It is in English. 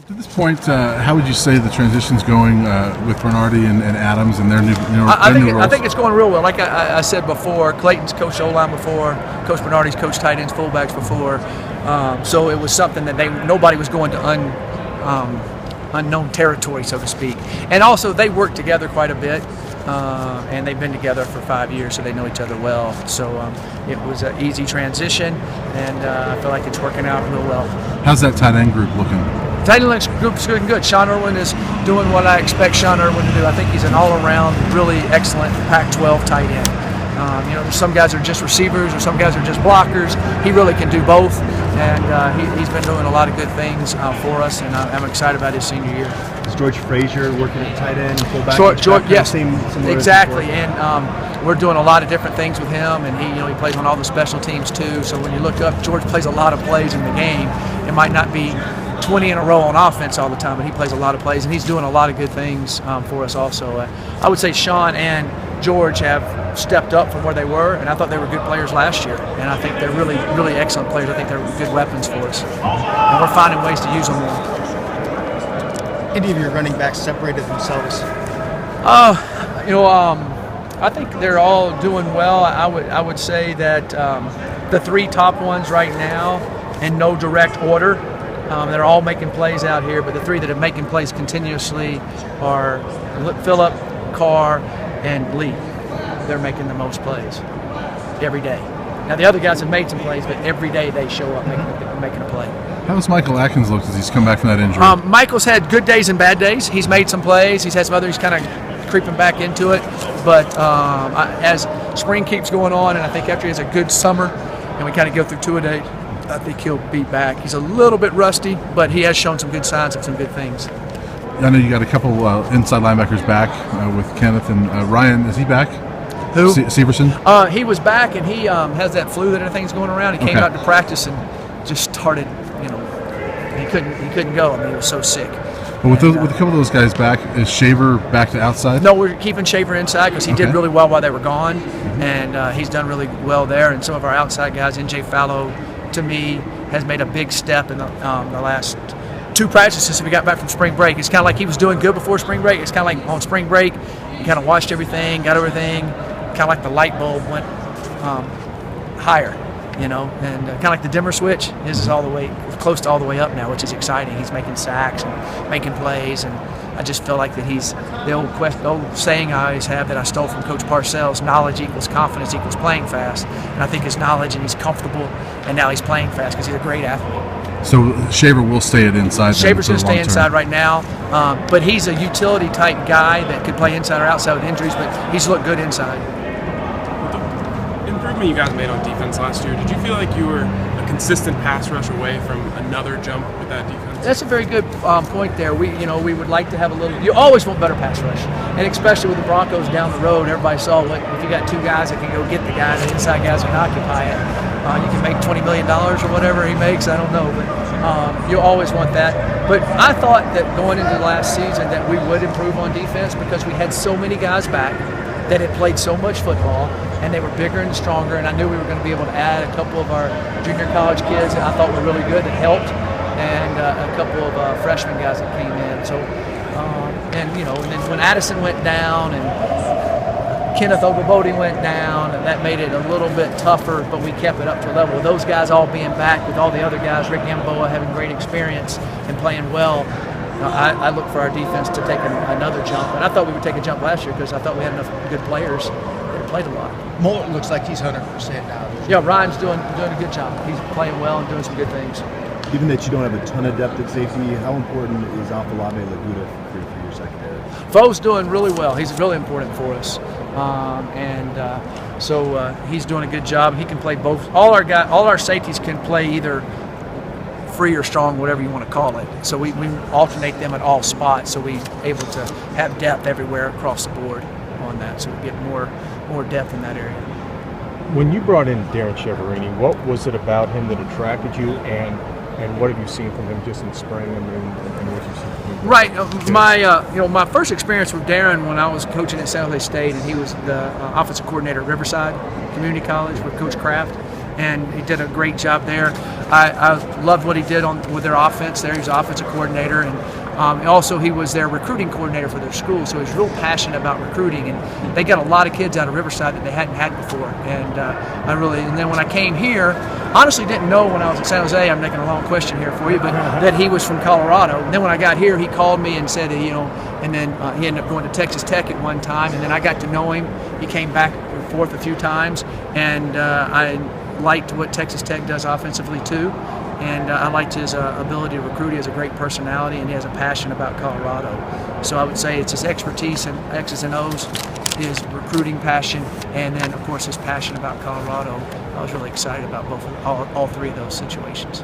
To this point, how would you say the transition's going with Bernardi and Adams and their new roles? I think it's going real well. Like I said before, Clayton's coached O-line before, Coach Bernardi's coached tight ends, fullbacks before. So it was something that nobody was going to unknown territory, so to speak. And also they work together quite a bit, and they've been together for 5 years, so they know each other well. So it was an easy transition, and I feel like it's working out real well. How's that tight end group looking? Tight end group's looking good. Sean Irwin is doing what I expect Sean Irwin to do. I think he's an all-around, really excellent Pac-12 tight end. Some guys are just receivers, or some guys are just blockers. He really can do both, and he's been doing a lot of good things for us, and I'm excited about his senior year. Is George Frazier working at tight end, fullback? George, yes, similar exactly, and we're doing a lot of different things with him, and he plays on all the special teams too. So when you look up, George plays a lot of plays in the game. It might not be 20 in a row on offense all the time, but he plays a lot of plays, and he's doing a lot of good things for us also. I would say Sean and George have stepped up from where they were, and I thought they were good players last year, and I think they're really, really excellent players. I think they're good weapons for us, and we're finding ways to use them more. Any of your running backs separated themselves? I think they're all doing well. I would say that the three top ones right now, in no direct order, they're all making plays out here, but the three that are making plays continuously are Phillip, Carr, and Lee. They're making the most plays every day. Now the other guys have made some plays, but every day they show up making a play. How has Michael Atkins looked as he's come back from that injury? Michael's had good days and bad days. He's made some plays. He's had some others. He's kind of creeping back into it. But as spring keeps going on, and I think after he has a good summer, and we kind of go through two-a-day, I think he'll be back. He's a little bit rusty, but he has shown some good signs of some good things. I know you got a couple inside linebackers back with Kenneth and Ryan. Is he back? Who? Severson? He was back, and he has that flu that everything's going around. He came out to practice and just started, he couldn't go. I mean, he was so sick. But with a couple of those guys back, is Shaver back to outside? No, we're keeping Shaver inside because he did really well while they were gone, and he's done really well there. And some of our outside guys, N.J. Fallow, to me, has made a big step in the last two practices since we got back from spring break. It's kind of like he was doing good before spring break. It's kind of like on spring break, he kind of watched everything, got everything, kind of like the light bulb went higher, and kind of like the dimmer switch. His is all the way, close to all the way up now, which is exciting. He's making sacks and making plays, and I just feel like that he's the old saying I always have that I stole from Coach Parcells: knowledge equals confidence equals playing fast. And I think his knowledge, and he's comfortable, and now he's playing fast because he's a great athlete. So Shaver will stay at inside. Shaver's going to stay inside right now, but he's a utility type guy that could play inside or outside with injuries, but he's looked good inside. With the improvement you guys made on defense last year, did you feel like you were a consistent pass rush away from another jump with that defense? That's a very good point there. We would like to have a little. You always want better pass rush, and especially with the Broncos down the road. Everybody saw if you got two guys that can go get the guy, the inside guys can occupy it. You can make $20 million or whatever he makes. I don't know, but you always want that. But I thought that going into the last season that we would improve on defense because we had so many guys back that had played so much football, and they were bigger and stronger. And I knew we were going to be able to add a couple of our junior college kids that I thought were really good that helped, and a couple of freshman guys that came in. So, and then when Addison went down and Kenneth Ogabodi went down, and that made it a little bit tougher, but we kept it up to a level. With those guys all being back, with all the other guys, Rick Gamboa having great experience and playing well, I look for our defense to take another jump. And I thought we would take a jump last year because I thought we had enough good players that played a lot. Moulton looks like he's 100% now. Yeah, Ryan's doing a good job. He's playing well and doing some good things. Given that you don't have a ton of depth at safety, how important is Afolabi Laguda for your secondary? Fo's doing really well. He's really important for us. So he's doing a good job. He can play both. All our safeties can play either free or strong, whatever you want to call it. So we alternate them at all spots, so we're able to have depth everywhere across the board on that. So we get more depth in that area. When you brought in Darren Chiaverini, what was it about him that attracted you, and what have you seen from him just in spring and what you've seen from him? Right. My first experience with Darren when I was coaching at San Jose State, and he was the offensive coordinator at Riverside Community College with Coach Kraft, and he did a great job there. I loved what he did with their offense there. He's offensive coordinator, and also he was their recruiting coordinator for their school, so he's real passionate about recruiting, and they got a lot of kids out of Riverside that they hadn't had before. And and then when I came here, honestly didn't know when I was in San Jose, I'm making a long question here for you, but that he was from Colorado. And then when I got here, he called me and said, and then he ended up going to Texas Tech at one time, and then I got to know him. He came back and forth a few times, and I liked what Texas Tech does offensively too. And I liked his ability to recruit. He has a great personality, and he has a passion about Colorado. So I would say it's his expertise in X's and O's, his recruiting passion, and then, of course, his passion about Colorado. I was really excited about all three of those situations.